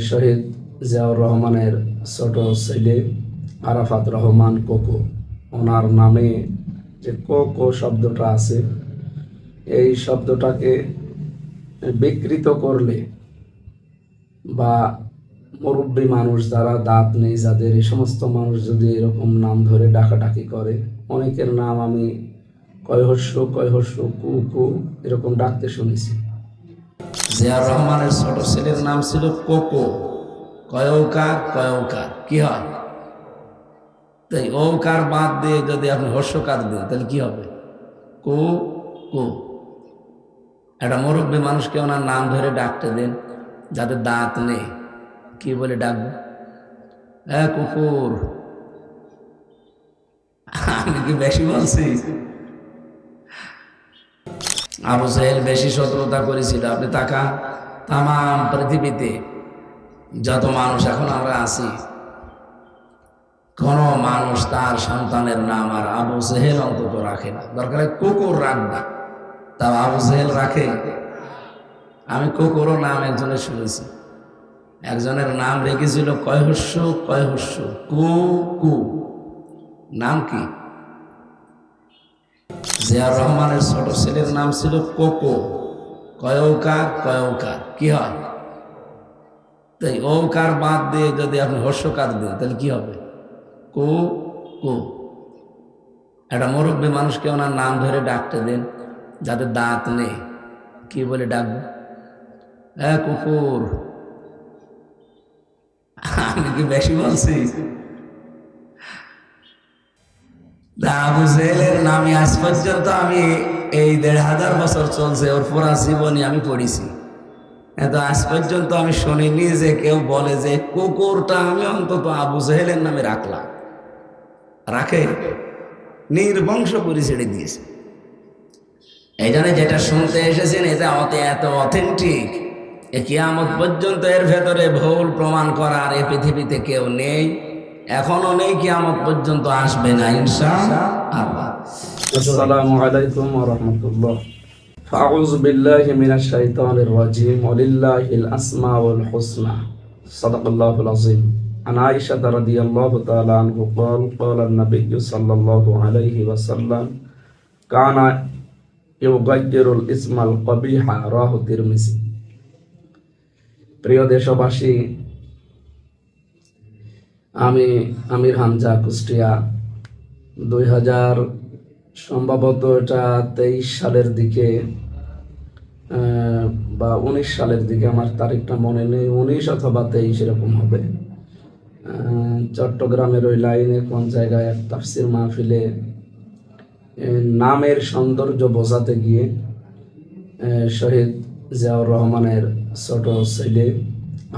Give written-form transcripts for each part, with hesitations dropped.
শহীদ জিয়াউর রহমানের ছোট ছেলে আরাফাত রহমান কোকো, ওনার নামে যে কোকো শব্দটা আছে, এই শব্দটাকে বিকৃত করলে বা মুরব্বী মানুষ যারা দাঁত নেই যাদের, এই সমস্ত মানুষ যদি এরকম নাম ধরে ডাকাডাকি করে, অনেকের নাম আমি কয়হস্য কয়হস্য কু কু এরকম ডাকতে শুনেছি। জিয়াউর রহমানের ছোট ছেলের নাম ছিল কোকো, কয়ৌকার কয়ৌকার কি হয়, তাই ওকার বাদ দিয়ে যদি আপনি হর্ষকার দেন তাহলে কি হবে, কু কু। একটা মুরব্বী মানুষকে ওনার নাম ধরে ডাকতে দেন, যাদের দাঁত নেই, কি বলে ডাকবো, হ্যাঁ কুকুর। আমি কি বেশি বলছি? আবু জাহেল বেশি শত্রুতা করেছিল। আপনি তাকান, তাম পৃথিবীতে যত মানুষ এখন আমরা আছি, কোন মানুষ তার সন্তানের নাম আর আবু জাহেল অন্তত রাখে না। দরকার কুকুর রাখবে, তাও আবু জাহেল রাখে। আমি কুকুরও নাম একজনের শুনেছি, একজনের নাম রেখেছিল কয়হস্য কয়হস্য কু কু। নাম কি? জিয়াউর রহমানের ছোট ছেলের নাম ছিল কোকো, কয়ৌকার কয়ৌকার কি হয়, তাই ওকার বাদ দিয়ে যদি আপনি হর্ষকার দেন তাহলে কি হবে, কু কু। একটা মুরব্বী মানুষকে ওনার নাম ধরে ডাকতে দেন, যাদের দাঁত নেই, কি বলে ডাকবো, হ্যাঁ কুকুর। আমি কি বেশি বলছি? আবু জাহেলের নামে আজ পর্যন্ত আমি এই ১৫০০ বছর চলছে ওর পুরা জীবনী আমি পড়েছি, এত আজ পর্যন্ত আমি শুনিনি যে কেউ বলে যে কুকুরটা আমি অন্তত আবু জাহেলের নামে রাখলাম। রাখে? নির্বংশ করে ছেড়ে দিয়েছে। এই জন্য যেটা শুনতে এসেছেন এটা এত অথেন্টিক, কিয়ামত পর্যন্ত এর ভেতরে ভুল প্রমাণ করার এই পৃথিবীতে কেউ নেই, এখনো নেই, কিয়ামত পর্যন্ত আসবে না ইনশাআল্লাহ। আসসালামু আলাইকুম ওয়া রাহমাতুল্লাহ। ফাউযু বিল্লাহি মিনাশ শাইতানির রাজীম। ওয়ালিল্লাহিল আসমাউল হুসনা। সাদাকাল্লাহুল আযীম। আন আয়েশা রাদিয়াল্লাহু তাআলা আনহা قال قال النبي صلى الله عليه وسلم كان يغير الاسم القبيح রাহু তিরমিজি। প্রিয় দেশবাসী, আমি আমির হামজা, কুষ্টিয়া, 2000 সম্ভবত এটা 23 সালের দিকে বা 19 সালের দিকে, আমার তারিখটা মনে নেই, 19 অথবা 23 এরকম হবে, চট্টগ্রামের ওই লাইনে কোন জায়গায় এক তাফসির মাহফিলে নামের সৌন্দর্য বোঝাতে গিয়ে শহীদ জিয়াউর রহমানের ছোট ছেলে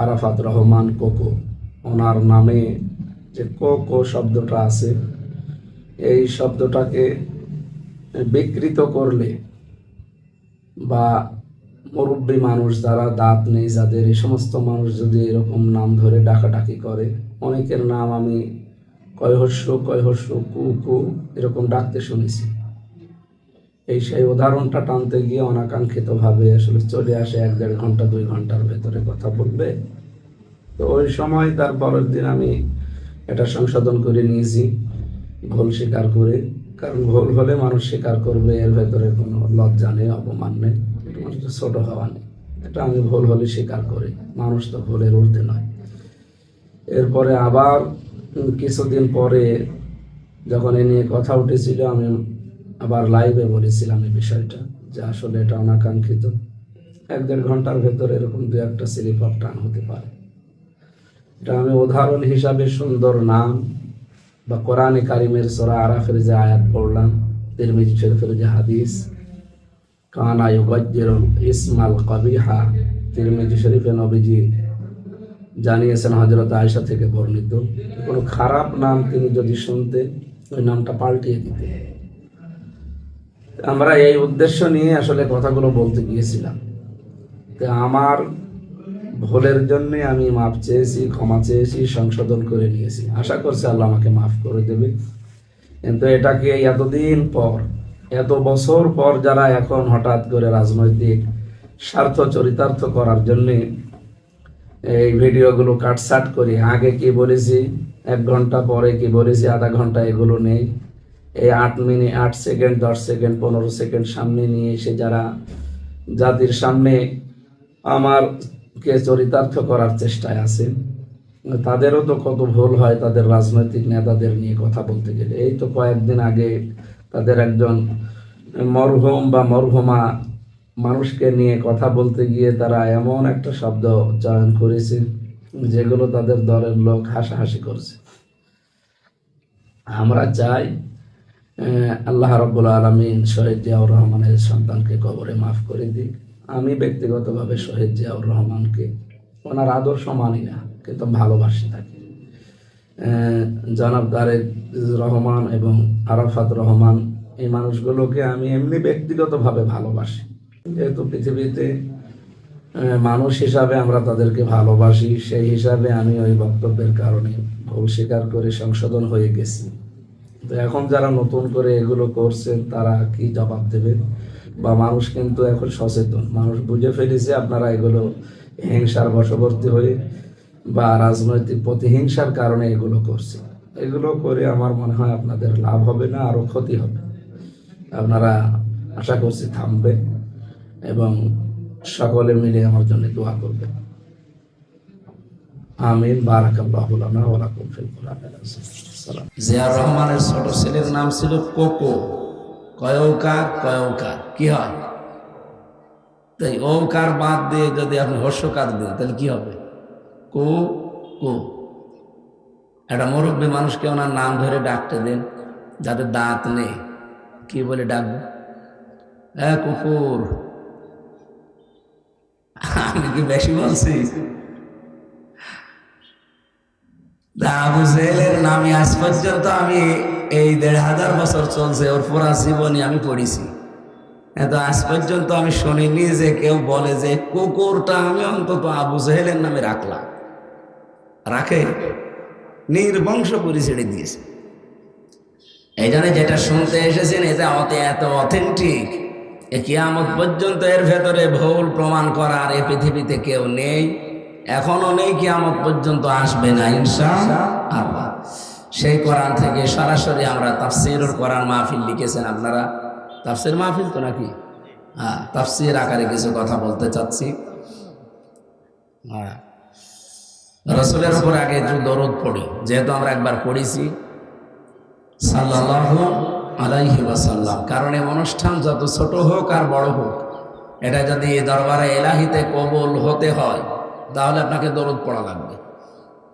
আরাফাত রহমান কোকো, ওনার নামে যে কোকো শব্দটা আছে, এই শব্দটাকে বিকৃত করলে বা মুরব্বী মানুষ যারা দাঁত নেই যাদের, এই সমস্ত মানুষ যদি এরকম নাম ধরে ডাকাডাকি করে, অনেকের নাম আমি কয়হস্য কয়হস্য কু কু এরকম ডাকতে শুনেছি। এই সেই উদাহরণটা টানতে গিয়ে অনাকাঙ্ক্ষিতভাবে আসলে চলে আসে 1-1.5 ঘন্টা 2 ঘন্টার ভেতরে কথা বলবে। তো ওই সময় তার পরের দিন আমি এটা সংশোধন করে নিয়েছি, ভুল স্বীকার করে। কারণ ভুল হলে মানুষ স্বীকার করবে, এর ভেতরে কোনো লজ্জা নেই, অপমান নেই, ছোট হওয়া নেই। এটা আমি ভুল হলে স্বীকার করি, মানুষ তো ভুলের ঊর্ধ্বে নয়। এরপরে আবার কিছুদিন পরে যখন এ নিয়ে কথা উঠেছিল, আমি আবার লাইভে বলেছিলাম এই বিষয়টা, যে আসলে এটা অনাকাঙ্ক্ষিত। 1-1.5 ঘন্টার ভেতরে এরকম 2-1টা স্লিপ অফ টান হতে পারে। এটা আমি উদাহরণ হিসাবে সুন্দর নাম বা কোরআনে কারিমের সূরা আরাফের যে আয়াত পড়লাম, তিরমিজি শরীফের যে হাদিস, কানা ইউগাইয়িরুল ইসমাল কবিহা, তিরমিজি শরীফে নবীজি জানিয়েছেন হযরত আয়েশা থেকে বর্ণিত, কোনো খারাপ নাম তিনি যদি শুনতেন ওই নামটা পাল্টিয়ে দিতেন। আমরা এই উদ্দেশ্য নিয়ে আসলে কথাগুলো বলতে গিয়েছিলাম। তো আমার ভুলের জন্য আমি মাফ চেয়েছি, ক্ষমা চেয়েছি, সংশোধন করে নিয়েছি। আশা করছি আল্লাহ আমাকে মাফ করে দেবে। কিন্তু এটাকে এতদিন পর, এত বছর পর যারা এখন হঠাৎ করে রাজনৈতিক স্বার্থ চরিতার্থ করার জন্য এই ভিডিওগুলো কাটছাট করি, আগে কি বলেছি 1 ঘন্টা, পরে কি বলেছি আধা ঘন্টা, এগুলো নেই। এই 8 মিনিট 8 সেকেন্ড 10 সেকেন্ড 15 সেকেন্ড সামনে নিয়ে এসে যারা জাতির সামনে আমারকে চরিতার্থ করার চেষ্টায় আছে, তাদেরও তো কত ভুল হয় তাদের রাজনৈতিক নেতাদের নিয়ে কথা বলতে গেলে। এই তো কয়েকদিন আগে তাদের একজন মরহুম বা মরহুমা মানুষকে নিয়ে কথা বলতে গিয়ে তারা এমন একটা শব্দ চয়ন করেছে যেগুলো তাদের দলের লোক হাসাহাসি করছে। আমরা চাই আল্লাহ রাব্বুল আলামিন শহীদ জিয়াউর রহমানের সন্তানকে কবরে মাফ করে দিক। আমি ব্যক্তিগতভাবে শহীদ জিয়াউর রহমানকে ওনার আদর্শ মানি না, কিন্তু ভালোবাসি তাকে। জনাব তারেক রহমান এবং আরাফাত রহমান, এই মানুষগুলোকে আমি এমনি ব্যক্তিগতভাবে ভালোবাসি। যেহেতু পৃথিবীতে মানুষ হিসাবে আমরা তাদেরকে ভালোবাসি, সেই হিসাবে আমি ওই বক্তব্যের কারণে ভুল স্বীকার করে সংশোধন হয়ে গেছি। তো এখন যারা নতুন করে এগুলো করছেন তারা কি জবাব দেবেন? বা মানুষ কিন্তু এখন সচেতন, মানুষ বুঝে ফেলেছে আপনারা এগুলো হিংসার বশবর্তী হয়ে বা রাজনৈতিক প্রতিহিংসার কারণে এগুলো করছে। এগুলো করে আমার মনে হয় আপনাদের লাভ হবে না, আরো ক্ষতি হবে। আপনারা আশা করছি থামবে এবং সকলে মিলে আমার জন্য দোয়া করবেন। আমিন। বারাকাল্লাহু লানা ওয়া লাকুম ফিল কুরআনিল আযীম। জিয়া রহমানের ছোট ছেলের নাম ছিল কোকো। কয়ৌকার কয়ৌকার কি হয়? তাই ওকার বাদ দিয়ে যদি আপনি হর্ষকার দেন তাহলে কি হবে? কো কো। একটা মুরব্বী মানুষকে ওনার নাম ধরে ডাকতে দেন, যাদের দাঁত নেই, কি বলে ডাকবে? হ্যাঁ কুকুর। আমি কি বেশি বলছি? আবু জেহেলের নামে আজ পর্যন্ত আমি এই 1500 বছর চলছে ওর পুরা জীবনী আমি পড়েছি, তো আজ পর্যন্ত আমি শুনিনি যে কেউ বলে যে কুকুরটা আমি অন্তত আবু জেহেলের নামে রাখলাম। রাখে? নির্বংশ করে ছেড়ে দিয়েছে। এই জন্য যেটা শুনতে এসেছেন এটা এত অথেন্টিক, কিয়ামত পর্যন্ত এর ভেতরে ভুল প্রমাণ করার এই পৃথিবীতে কেউ নেই, এখনো নেই, কিয়ামত পর্যন্ত আসবে না ইনশাআল্লাহ। সেই কোরআন থেকে সরাসরি আমরা তাফসীরুল কোরআন মাহফিল লিখেছেন আপনারা। তাফসীর মাহফিল তো নাকি? হ্যাঁ, তাফসীর আকারে কিছু কথা বলতে চাচ্ছি। হ্যাঁ, রাসূলের উপর আগে একটু দরুদ পড়ি, যেহেতু আমরা একবার পড়েছি সাল্লাল্লাহু আলাইহি ওয়াসাল্লাম। কারণ এই অনুষ্ঠান যত ছোট হোক আর বড় হোক, এটা যদি দরবারে এলাহিতে কবুল হতে হয় তাহলে আপনাকে দরুদ পড়া লাগবে।